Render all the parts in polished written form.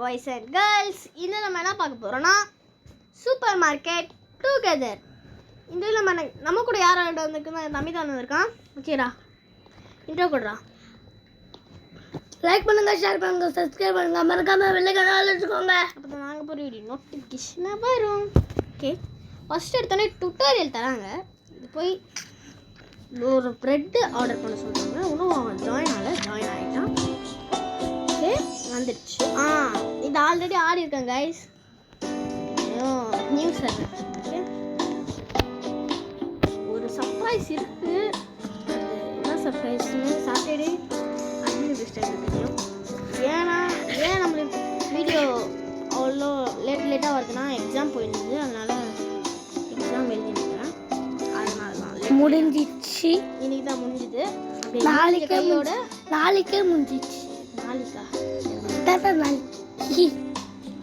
Boys and girls. இன்னும் நம்ம என்ன பார்க்க போகிறோன்னா சூப்பர் மார்க்கெட் டுகெதர். இந்த இதில் நம்ம கூட யார் வந்துருக்குன்னா தம்பி தான் வந்திருக்கான். ஓகேடா, இன்ட்ரோ கொடுறா. லைக் பண்ணுங்க, ஷேர் பண்ணுங்க, சப்ஸ்கிரைப் பண்ணுங்க, மறக்காம வெள்ளை கனால வச்சுக்கோங்க. அப்போ தான் நாங்கள் போகிற வீடியோ நோட்டிஃபிகேஷனாக வரும். ஓகே, ஃபஸ்ட்டு எடுத்தோடனே டுட்டோரியல் தராங்க. இது போய் ஒரு ப்ரெட்டு ஆர்டர் பண்ண சொல்கிறாங்க. இன்னும் அவன் ஜாயின் ஆகிட்டான். ஓகே, வந்துடுச்சு. இது ஆல்ரெடி ஆடி இருக்கேன் கைஸ், நியூஸ். ஓகே, ஒரு சர்ப்ரைஸ் இருக்குது. அது என்ன சர்ப்ரைஸ்னு சாட்டர்டே அட்மினிஸ்ட்ரேஷன் தெரியும். ஏன் நம்மளுக்கு வீடியோ அவ்வளோ லேட்டாக வருதுன்னா எக்ஸாம் போயிருந்தது, அதனால் எக்ஸாம் எழுதிருக்கிறேன். அதனால தான் முடிஞ்சிச்சு. இன்னைக்கு தான் முடிஞ்சுது. நாளைக்கே முடிஞ்சிச்சு. நாளைக்கா?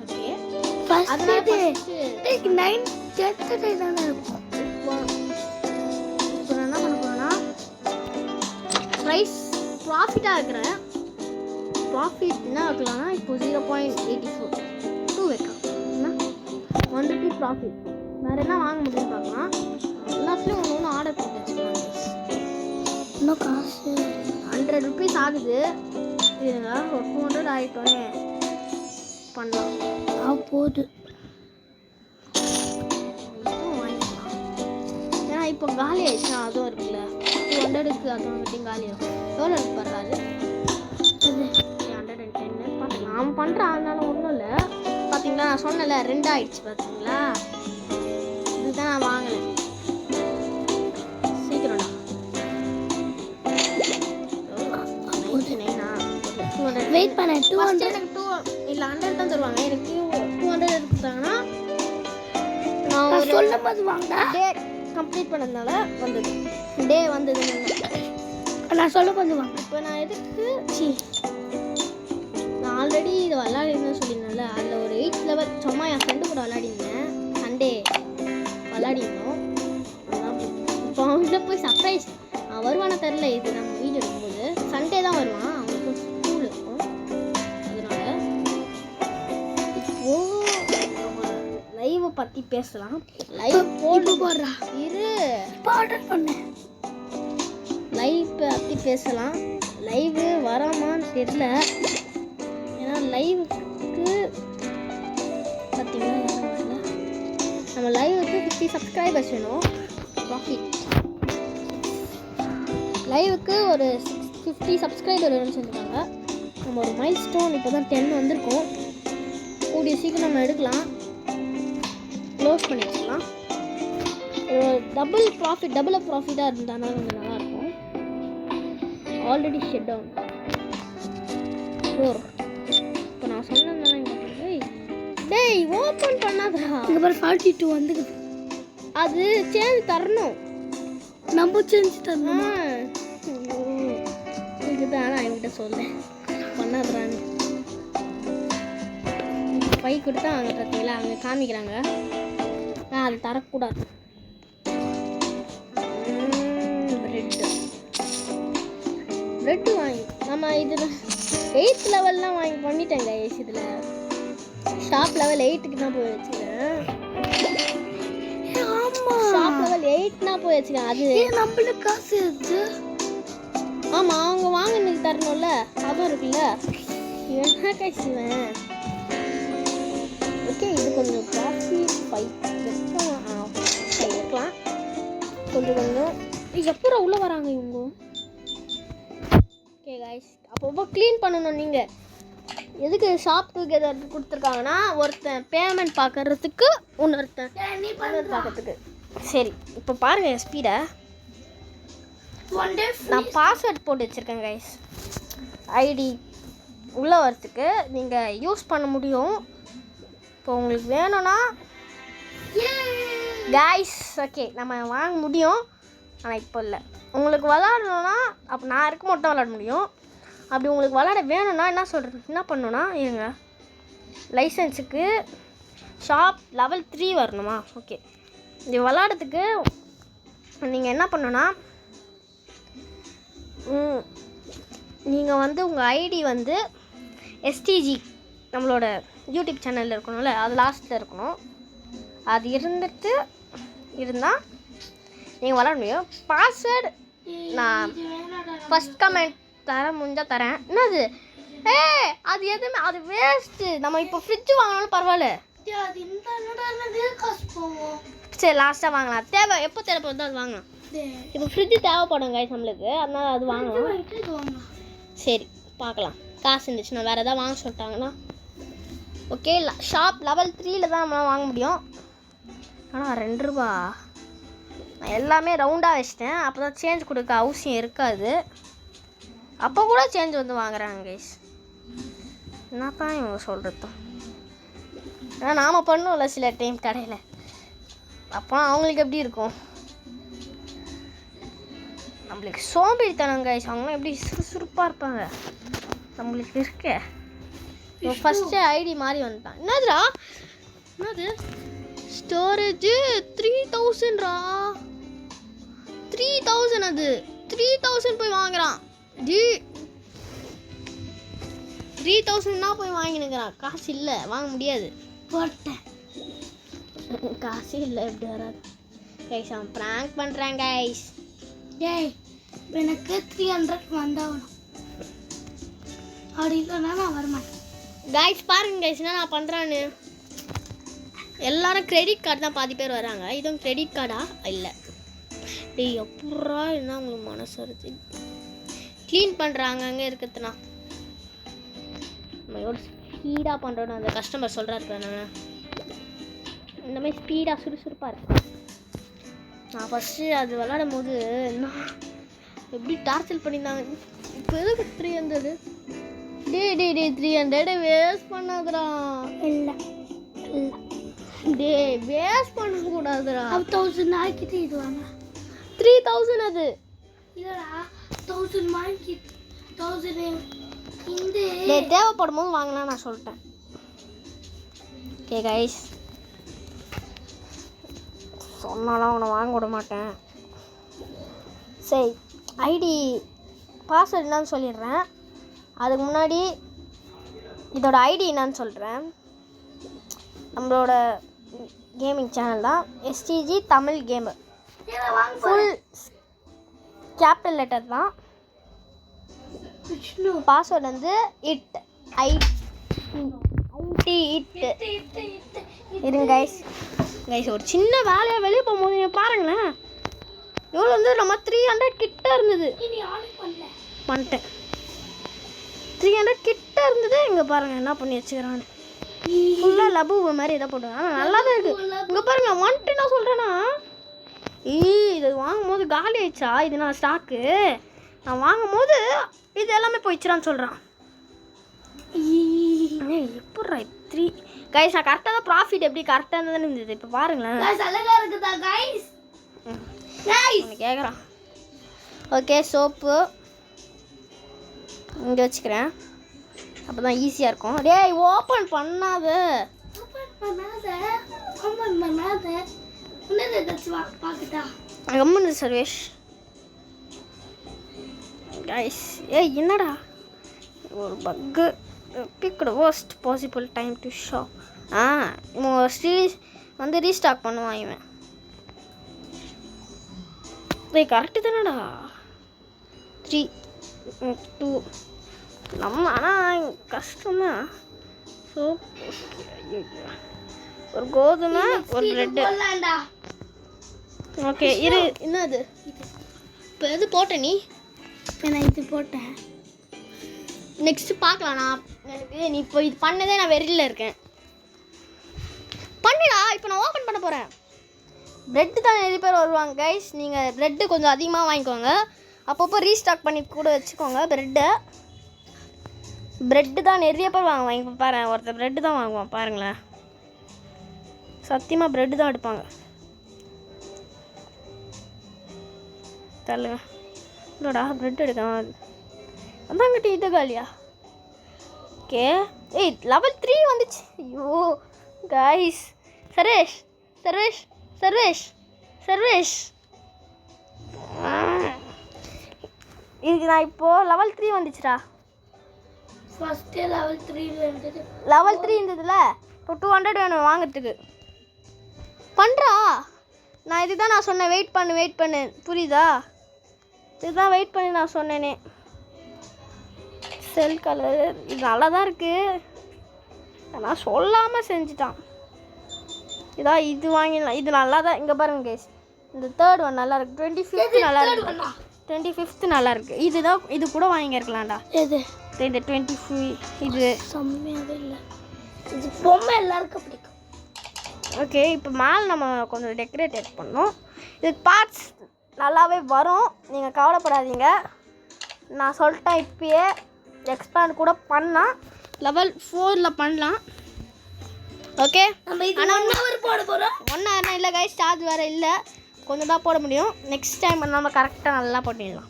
ஓகே, ஃபர்ஸ்ட் டே 9 டே தான இருக்கும். இப்போ நான் என்ன பண்ண போகிறேன்னா ப்ரைஸ் ப்ராஃபிட்டாக இருக்கிறேன். ப்ராஃபிட் என்ன வைக்கலாம்னா இப்போ 0.84 வைக்கலாம். 1 ரூபி ப்ராஃபிட். வேறு என்ன வாங்க முடியும்னு பார்க்கலாம். எல்லாத்துலேயும் ஒன்று ஆர்டர் போட்டு வச்சுக்கலாம். இன்னும் காசு 100 ருபீஸ் ஆகுது. இதுங்க ஒரு 200 ஆகிட்டோன்னே பண்ணலாம். போகுது. வாங்கிக்கலாம். ஏன்னா இப்போ காலி ஆயிடுச்சுன்னா அதுவும் இருக்குல்ல, 200க்கு அதுவும் மட்டும் காலி ஆகும். எவ்வளோ இருக்கு படுறாரு? 110 பார்த்துக்கலாம். அவன் பண்ணுறான், அதனால ஒன்றும் இல்லை. பார்த்தீங்களா, நான் சொன்னல 2 ஆயிடுச்சு. பார்த்தீங்களா, இதுதான் நான் வாங்கினேன். சீக்கிரம்டா. வெயிட் பண்ண 200 எனக்கு 2 இல்லை 100 தான் தருவாங்க. எனக்கு 200 எடுத்துட்டாங்கன்னா நான் சொல்லும்போது வாங்க. டே கம்ப்ளீட் பண்ணதுனால வந்தது. டே வந்தது நான் சொல்லும்போது வாங்க. இப்போ நான் எதுக்கு நான் ஆல்ரெடி இது விளாடிருந்தேன் சொல்லியிருந்தேன்ல, அதில் ஒரு 8th லெவல் சும்மா என் ஃப்ரெண்டு கூட விளாடிருந்தேன். சண்டே விளாடிருந்தோம். இப்போ அவங்கள போய் சர்ப்ரைஸ் வருவான தெரில. இது நம்ம வீடியோ எடுக்கும்போது சண்டே தான் வருவான். அவங்களுக்கு ஸ்கூல் இருக்கும். அதனால இப்போ லைவை பற்றி பேசலாம். லைவ் போடுறா இரு, ஆர்டர் பண்ணேன். லைவ் பற்றி பேசலாம். லைவு வராமான்னு தெரில. ஏன்னா லைவுக்கு பார்த்தீங்கன்னா நம்ம லைவுக்கு 50 சப்ஸ்கிரைபர்ஸ் வேணும். ப்ராஃபிட் லைவுக்கு ஒரு 50 சப்ஸ்கிரைபர் வேணும்னு சொல்லியிருக்காங்க. நம்ம ஒரு மைல் ஸ்டோன் இப்போ தான் 10 வந்திருக்கோம். கூடிய சீக்கிரம் நம்ம எடுக்கலாம். க்ளோஸ் பண்ணி வச்சுக்கலாம். டபுள் ப்ராஃபிட்டாக இருந்தால் கொஞ்சம் நல்லாயிருக்கும். Already shut down 4. இப்போ நான் சொன்னேன்னா டேய் ஓப்பன் பண்ணாதா? இங்கே பாரு 42 வந்துக்குது. அது சேஞ்ச் தரணும். நம்ம சேஞ்ச் தரணும். இதுதான் நான் என்கிட்ட சொல்லேன் பண்ணாதுறான்னு. பை கொடுத்தா அவங்க பார்த்தீங்களா, அவங்க காமிக்கிறாங்க. நான் அது தரக்கூடாது. ப்ரெட்டு வாங்கி நம்ம இதில் 8th லெவல்லாம் வாங்கி பண்ணிட்டேங்க. இதில் ஷாப் லெவல் 8க்கு தான் போய் வச்சுக்கிறேன். ஷாப் லெவல் 8னா போய் வச்சுக்கிறேன். அது நம்மளுக்கு காசு இருக்கு. ஆமாம், அவங்க வாங்கினதுக்கு தரணும்ல, அதுவும் இருக்குல்ல. என்ன கைசுவேன். ஓகே, இது கொஞ்சம் ப்ராஃபிட் 5 வைக்கலாம். கொஞ்சம் எப்போ உள்ளே வராங்க இவங்க? ஓகே கைஸ், அப்போ க்ளீன் பண்ணணும். நீங்கள் எதுக்கு ஷாப் டுகெதர் கொடுத்துருக்காங்கன்னா ஒருத்தன் பேமெண்ட் பார்க்கறதுக்கு இன்னொருத்தன் பார்க்கறதுக்கு. சரி, இப்போ பாருங்கள் என் ஸ்பீடை. நான் பாஸ்வேர்ட் போட்டு வச்சுருக்கேன் கைஸ். ஐடி உள்ளே வரத்துக்கு நீங்கள் யூஸ் பண்ண முடியும். இப்போ உங்களுக்கு வேணும்னா கைஸ் ஓகே நம்ம வாங்க முடியும். ஆனால் இப்போ இல்லை. உங்களுக்கு விளாடணுன்னா அப்போ நான் இருக்க மட்டும் விளாட முடியும். அப்படி உங்களுக்கு விளாட வேணும்னா என்ன பண்ணணுன்னா இருங்க, லைசன்ஸுக்கு ஷாப் லெவல் 3 வரணுமா? ஓகே, இது விளாட்றதுக்கு நீங்கள் என்ன பண்ணணுன்னா நீங்கள் உங்கள் ஐடி STG நம்மளோட யூடியூப் சேனலில் இருக்கணும்ல, அது லாஸ்ட்டில் இருக்கணும். அது இருந்தால் நீங்கள் விளாட முடியும். பாஸ்வேர்டு நான் ஃபஸ்ட் கமெண்ட் முடிஞ்சால் தரேன். என்னது அது எதுவுமே அது வேஸ்ட்டு. நம்ம இப்போ ஃப்ரிட்ஜ் வாங்கினாலும் பரவாயில்ல. சரி லாஸ்ட்டாக வாங்கலாம். எப்போ தேவைப்படுதோ அது வாங்கலாம். இப்போ ஃப்ரிட்ஜு தேவைப்படும் கைஸ் நம்மளுக்கு, அதனால் அது வாங்கலாம். சரி பார்க்கலாம். காசு இருந்துச்சுன்னா வேறு எதாவது வாங்க சொல்லிட்டாங்கன்னா ஓகே. ஷாப் லெவல் 3 தான் நம்மளால் வாங்க முடியும். ஆனால் 2 ரூபா. நான் எல்லாமே ரவுண்டாக வச்சிட்டேன், அப்போ தான் சேஞ்ச் கொடுக்க அவசியம் இருக்காது. அப்போ கூட சேஞ்ச் வந்து வாங்குறாங்க கைஸ். என்னப்பா இவங்க சொல்கிறது? ஆனால் நாம் பண்ணுவோம்ல சில டைம் கடையில், அப்போ அவங்களுக்கு எப்படி இருக்கும்? நம்மளுக்கு சோம்பேறித்தனம் கைஸ். அவங்களாம் எப்படி சுறுசுறுப்பாக இருப்பாங்க, நம்மளுக்கு இருக்க. ஃபஸ்ட்டு ஐடி மாதிரி வந்துட்டான். என்னது ஸ்டோரேஜு 3000 3000. அது 3000 போய் வாங்குறான். 3000 போய் வாங்கினுக்கிறான். காசு இல்லை, வாங்க முடியாது. போட்டேன் காசு இல்லை, எப்படி வராது கைஸ். அவன் ப்ராங்க் பண்ணுறான் கைஸ். எனக்கு 300 வந்தாகணும், அப்படி இல்லைன்னா நான் வரமாட்டேன். கைஸ் பாருங்க கைஸ் என்ன நான் பண்ணுறான்னு. எல்லாரும் கிரெடிட் கார்டு தான் பாதி பேர் வராங்க. இதுவும் கிரெடிட் கார்டா இல்லை? டேய் எப்படா என்ன உங்களுக்கு மனசு வருது? க்ளீன் பண்ணுறாங்க அங்கே இருக்கிறதுனா நம்ம எவ்வளோ ஸ்பீடாக பண்ணுறோன்னு அந்த கஸ்டமர் சொல்கிறாரு. நான் இந்த மாதிரி ஸ்பீடாக சுறுசுறுப்பாக இருக்கேன். நான் ஃபஸ்ட்டு அது விளாடும் போது நான் எப்படி டார்ச்சல் பண்ணியிருந்தாங்க. இப்போ எதுக்கு 300? டே 300 வேஸ்ட் பண்ணாதடா. இல்லை டே வேஸ்ட் பண்ணக்கூடாதுடா. 1000 ஆக்கிட்டு இது வாங்க. 3000 அது இல்லைடா, 1000 வாங்கி 1000 இந்த தேவைப்படும் போது வாங்கலாம் நான் சொல்லிட்டேன். ஓகே கைஸ், சொன்னாலும் அவனை வாங்க விட மாட்டேன். சரி ஐடி பாஸ்வேர்டு என்னன்னு சொல்லிடுறேன். அதுக்கு முன்னாடி இதோட ஐடி என்னன்னு சொல்கிறேன். நம்மளோட கேமிங் சேனல் தான் STG Tamil gamer. Full capital letter தான். பாஸ்வேர்டு வந்து IT இருங்க கைஸ். ஒரு சின்ன வேலையாக வெளியே போகும்போது நீங்கள் பாருங்களேன், எவ்வளோ வந்து நம்ம 300 கிட்ட இருந்தது. பண்ணிட்டேன் 300 கிட்ட இருந்தது. இங்கே பாருங்கள் என்ன பண்ணி வச்சுக்கிறான்னு. ஃபுல்லாக லபு மாதிரி எதை போட்டுருங்க. ஆனால் நல்லா தான் இருக்குது. இங்கே பாருங்கள் வந்துட்டு நான் சொல்கிறேன்னா, இது வாங்கும் போது காலி ஆயிடுச்சா, இது நான் ஸ்டாக்கு நான் வாங்கும் போது இது எல்லாமே போயிடுச்சுறான்னு சொல்கிறான். எப்பட்றா 3 கைஸ் நான் கரெக்டாக தான் ப்ராஃபிட் எப்படி கரெக்டாக இருந்ததுன்னு இருந்தது. இப்போ பாருங்களேன் கேட்குறான். ஓகே சோப்பு இங்கே வச்சுக்கிறேன், அப்போ தான் ஈஸியாக இருக்கும். டேய் ஓப்பன் பண்ணாத கம்மனு சர்வேஷ் கைஸ். என்னடா ஒரு பக்கு picked worst possible time to show. இவன் ரீஸ்டாக் பண்ணுவான் இவன். கரெக்டு தானடா. 3 2 நம்ம ஆனால் கஷ்டம்தான். ஸோ ஒரு கோதுமை ஒரு ப்ரெட்டு. ஓகே இரு என்னது இப்போ எது போட்ட நீ? நான் இது போட்டேன். நெக்ஸ்ட்டு பார்க்கலாம். நான் எனக்கு நீ இப்போ இது பண்ணதே நான் வெறியில் இருக்கேன். பண்ணிடா. இப்போ நான் ஓப்பன் பண்ண போகிறேன். ப்ரெட்டு தான் நிறைய பேர் வருவாங்க கைஸ். நீங்கள் ப்ரெட்டு கொஞ்சம் அதிகமாக வாங்கிக்கோங்க, அப்பப்போ ரீஸ்டாக் பண்ணி கூட வச்சுக்கோங்க. ப்ரெட்டு தான் நிறைய பேர் வாங்குவாங்க. இப்போ பாரு ஒருத்தர் ப்ரெட்டு தான் வாங்குவான் பாருங்களேன். சத்தியமாக ப்ரெட்டு தான் எடுப்பாங்க. தள்ளுங்க இல்லைடா ப்ரெட் எடுக்கலாம். அதாங்கிட்ட இது காலியா? ஓகே லெவல் 3 வந்துச்சு. ஐயோ கைஸ். சர்வேஷ் சர்வேஷ் சர்வேஷ் சர்வேஷ் இதுக்கு நான் இப்போது லெவல் 3 வந்துச்சுடா. ஃபர்ஸ்ட் லெவல் 3 இருந்தது. லெவல் 3 இருந்ததுல இப்போ 200 வேணும் வாங்குறதுக்கு. பண்ணுறா நான் இதுதான் நான் சொன்னேன், வெயிட் பண்ணு புரியுதா? இதுதான் வெயிட் பண்ணி நான் சொன்னேனே. செல் கலர் இது நல்லா தான் இருக்குது, நான் சொல்லாமல் செஞ்சுட்டான். இதான் இது வாங்கிடலாம், இது நல்லா தான். இங்கே பாருங்க கேஸ், இந்த 3rd ஒன் நல்லா இருக்குது, 25th நல்லா இருக்கு, 25th நல்லா இருக்குது. இதுதான் இது கூட வாங்கியிருக்கலாம்டா. எது இந்த 25 இது செம்மையாவே இல்லை. இது பொம்மை எல்லாருக்கும் பிடிக்கும். ஓகே, இப்போ மேலே நம்ம கொஞ்சம் டெக்கரேட் பண்ணோம். இது பார்ட்ஸ் நல்லாவே வரும், நீங்கள் கவலைப்படாதீங்க. நான் சொல்லிட்டேன் இப்பயே, எக்ஸ்பேண்ட் கூட பண்ணலாம், லெவல் 4ல் பண்ணலாம். ஓகே, நம்ம இது 1 hour போட போகிறோம். 1 hour இல்லை கைஸ், சார்ஜ் வேறு இல்லை, கொஞ்சம் தான் போட முடியும். நெக்ஸ்ட் டைம் நம்ம கரெக்டாக நல்லா பண்ணிடலாம்.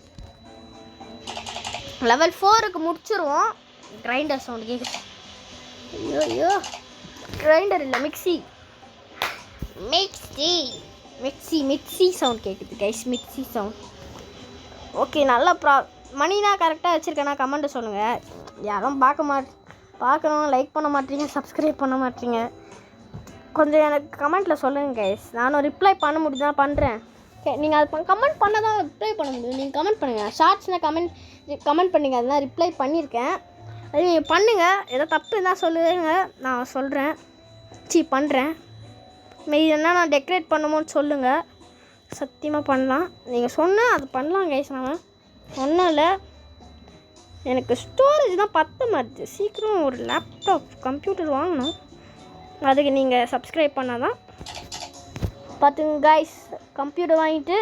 லெவல் 4க்கு முடிச்சிருவோம். கிரைண்டர் சவுண்ட் கேட்குது. ஐயோ கிரைண்டர் இல்லை, மிக்ஸி சவுண்ட் கேட்குது கைஸ், மிக்ஸி சவுண்ட். ஓகே, நல்லா மணினா கரெக்டாக வச்சுருக்கேன்னா கமெண்ட்டு சொல்லுங்கள். யாரும் பார்க்கணும், லைக் பண்ண மாட்டீங்க, சப்ஸ்கிரைப் பண்ண மாட்டீங்க. கொஞ்சம் எனக்கு கமெண்ட்டில் சொல்லுங்கள் கைஸ், நானும் ரிப்ளை பண்ண முடியுதான் பண்ணுறேன். ஓகே, நீங்கள் அது கமெண்ட் பண்ண தான் ரிப்ளை பண்ண முடியும். நீங்கள் கமெண்ட் பண்ணுங்கள், ஷார்ட்ஸ்னால் கமெண்ட் பண்ணிங்க, அதெல்லாம் ரிப்ளை பண்ணியிருக்கேன். அது நீங்கள் பண்ணுங்கள், ஏதோ தப்பு இருந்தால் சொல்லுங்கள், நான் சொல்கிறேன், பண்ணுறேன். மீதி என்ன நான் டெக்கரேட் பண்ணுமோன்னு சொல்லுங்கள், சத்தியமாக பண்ணலாம். நீங்கள் சொன்னால் அது பண்ணலாம் கைஸ். நான் ஒன்றும் எனக்கு ஸ்டோரேஜ் தான் பத்த மாட்டுது. சீக்கிரம் ஒரு லேப்டாப் கம்ப்யூட்டர் வாங்கணும், அதுக்கு நீங்கள் சப்ஸ்கிரைப் பண்ணால் தான். பார்த்துங்க கைஸ், கம்ப்யூட்டர் வாங்கிட்டு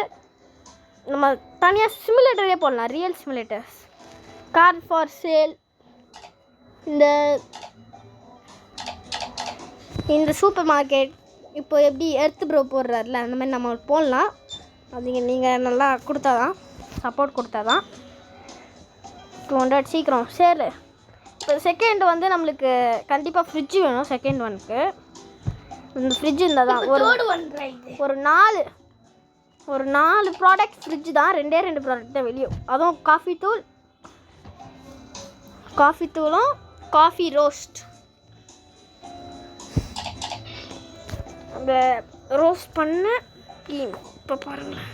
நம்ம தனியாக சிமுலேட்டரே போடலாம், real simulators. Car for sale, இந்த சூப்பர் மார்க்கெட் இப்போ எப்படி எர்த்து ப்ரோ போடுறாருல, அந்த மாதிரி நம்ம போடலாம். அதுங்க நீங்கள் நல்லா கொடுத்தா தான், சப்போர்ட் கொடுத்தா தான். 200 சீக்கிரம் சேல். இப்போ செகண்ட் வந்து நம்மளுக்கு கண்டிப்பாக ஃப்ரிட்ஜு வேணும். செகண்ட் ஒனுக்கு இந்த ஃப்ரிட்ஜ் இருந்தால் தான் ஒரு 4 ப்ராடக்ட் ஃப்ரிட்ஜ் தான், 2 ப்ராடக்ட் தான் வெளியே. அதுவும் காஃபி தூளும் காஃபி ரோஸ்ட். அந்த ரோஸ்ட் பண்ண இப்போ பாருங்கள்,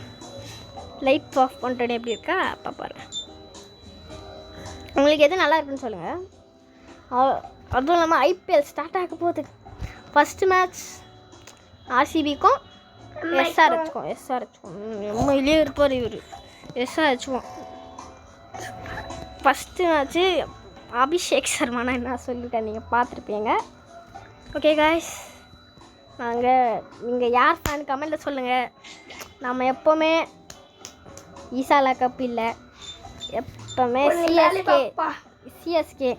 லைட் ஆஃப் பண்ணிட்டேன் எப்படி இருக்கா, அப்போ பாருங்கள். உங்களுக்கு எது நல்லா இருக்குன்னு சொல்லுங்கள். அதுவும் இல்லாமல் ஐபிஎல் ஸ்டார்ட் ஆக போகுது. ஃபஸ்ட்டு மேட்ச் ஆர்சிபிக்கும் எஸ்ஆர்ஹெச்சுக்கும் உண்மையிலேயே இருப்பார் இவர், எஸ்ஆர்ஹெச்சுக்கும். ஃபஸ்ட்டு மேட்ச்சு அபிஷேக் சர்மானா என்ன சொல்லிட்டேன், நீங்கள் பார்த்துருப்பீங்க. ஓகே காய்ஸ், நீங்கள் யார் ஃபேன் கமெண்ட்டில் சொல்லுங்கள். நம்ம எப்போவுமே ஈசாலா கப் இல்லை, எப்போவுமே சிஎஸ்கே.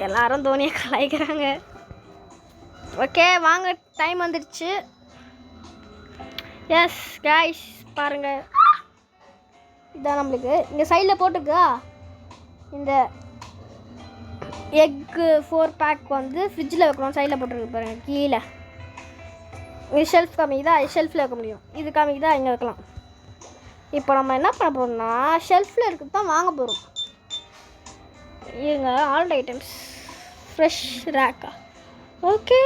எல்லாரும் தோனியை கலாய்க்கிறாங்க. ஓகே வாங்க, டைம் வந்துடுச்சு. எஸ் கைஸ் பாருங்கள், இதான் நம்மளுக்கு இங்கே சைடில் போட்டுக்கா. இந்த எக்கு 4 பேக் வந்து ஃப்ரிட்ஜில் வைக்கணும், சைடில் போட்டுருக்கு பாருங்கள். கீழே இங்கே ஷெல்ஃப் காமிக்குதா, ஷெல்ஃபில் வைக்க முடியும். இது காமிக்குதா, இங்கே வைக்கலாம். இப்போ நம்ம என்ன பண்ண போகிறோம்னா, ஷெல்ஃபில் இருக்கிறது தான் வாங்க போகிறோம். இங்க all items fresh Rekha. Okay,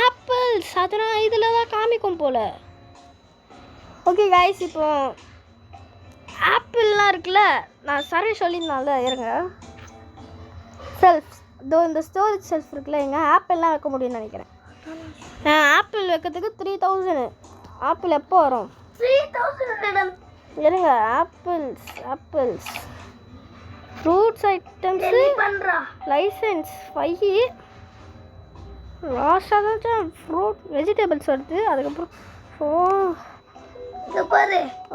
apples அதெல்லாம் இதில் தான் காமிக்கும் போல். ஓகே கைஸ், இப்போ ஆப்பிள்லாம் இருக்குல்ல, நான் சரி சொல்லியிருந்தால இருங்க. செல்ஃப் இந்த ஸ்டோரேஜ் செல்ஃப் இருக்குல்ல, எங்க ஆப்பிள்லாம் வைக்க முடியும்னு நினைக்கிறேன். ஆப்பிள் வைக்கிறதுக்கு 3000. ஆப்பிள் எப்போ வரும்? 3000 இருங்க. Apples fruits items license 5. லாஸ்ட்டாக தான் ஃப்ரூட் வெஜிடபிள்ஸ் வருது. அதுக்கப்புறம்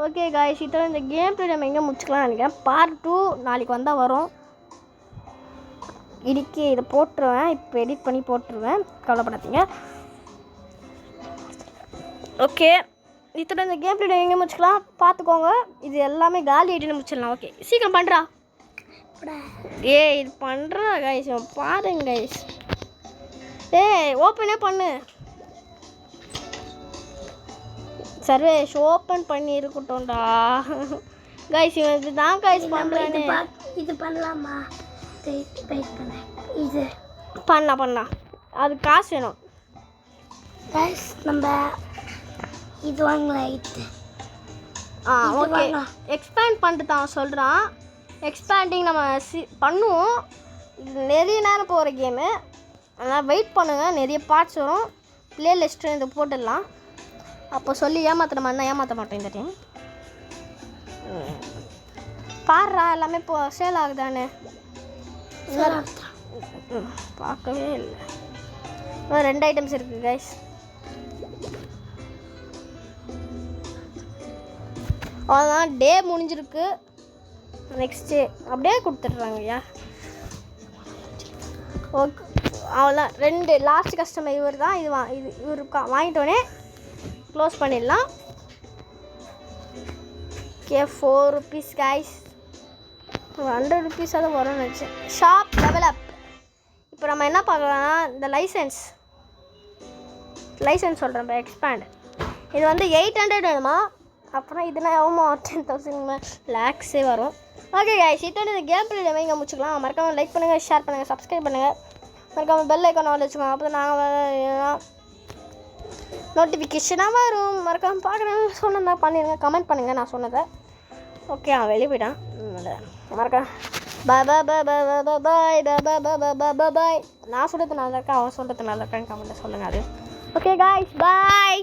ஓகே காய்ஸ், இதோட இந்த கேம் ப்ளே நம்ம எங்கே முடிச்சுக்கலாம் நினைக்கிறேன். பார்ட் 2 நாளைக்கு வந்தால் வரும். இடிக்கி இதை போட்டுருவேன், இப்போ எடிட் பண்ணி போட்டுருவேன், கவலைப்படாதீங்க. ஓகே, இதோட இந்த கேம் ப்ளே எங்கே முடிச்சுக்கலாம் பார்த்துக்கோங்க. இது எல்லாமே காலி ஐடின்னு முடிச்சிடலாம். ஓகே சீக்கிரம் பண்ணுறா. இது பண்ணுறா கைஸ், பாருங்க கைஸ். ஓப்பனே பண்ணு சர்வேஷ், ஓப்பன் பண்ணி இருக்கட்டும்டா கைஸ். இவன் இதுதான் கைஸ் பண்ணுறானே. இது பண்ணலாமா? வெயிட் பண்ண. இது பண்ணலாம். அது காசு வேணும். கைஸ் நம்ம இது வாங்கலாம். இது ஓகே. எக்ஸ்பேண்ட் பண்ணிட்டு தான் சொல்கிறான். எக்ஸ்பேண்டிங் நம்ம பண்ணுவோம். இது நிறைய நேரம் போகிற கேமு. அதனால் வெயிட் பண்ணுங்கள். நிறைய பார்ட்ஸ் வரும். ப்ளேலிஸ்ட்டு இதை போட்டுடலாம். அப்போ சொல்லி ஏமாத்துற மாதிரி தான் ஏமாற்ற மாட்டேன் இந்த டைம். பாடுறா எல்லாமே இப்போ சேல் ஆகுதானே? பார்க்கவே இல்லை. இன்னும் 2 ஐட்டம்ஸ் இருக்குது கைஸ். அவ்வளோதான், டே முடிஞ்சிருக்கு. நெக்ஸ்ட்டு அப்படியே கொடுத்துட்றாங்கய்யா. ஓகே, அவ்வளோதான். 2 லாஸ்ட் கஸ்டமர் இவர் தான். இது இவர் வாங்கிட்டோடனே க்ளோஸ் பண்ணிடலாம். Okay, 4 rupees guys. 100 rupees அது வரும்னு நினச்சேன். Shop develop. இப்போ நம்ம என்ன பார்க்கலாம்னா இந்த லைசன்ஸ் சொல்கிறேன். இப்போ எக்ஸ்பேண்ட் இது வந்து 800 வேணுமா? அப்புறம் இதுனா எவ்வளோ 10,000 லேக்ஸே வரும். ஓகே கைஸ், இதோட இந்த கேம் பிளே டெமோ இங்கே முடிச்சுக்கலாம். மறக்காமல் லைக் பண்ணுங்கள், ஷேர் பண்ணுங்கள், சப்ஸ்கிரைப் பண்ணுங்கள். மறக்காமல் பெல் ஐக்கான் ஆல் வச்சுக்கோங்க. அப்போ தான் நாங்கள் நோட்டிஃபிகேஷனாக வரும். மறக்காமல் பார்க்குறேன்னு சொன்னதா பண்ணிடுங்க. கமெண்ட் பண்ணுங்கள் நான் சொன்னதை. ஓகே, அவன் வெளியே போயிட்டான். மறக்காம பாய் பாய் பாய் பாய் பாய் பாய் பாய் பாய் பாய் பாய் பாய். நான் சொல்கிறது நல்லா இருக்கா அவன் சொல்கிறது நல்லா இருக்கான்னு கமெண்ட்டில் சொல்லுங்கள். அது ஓகே காய்ஸ், பாய்.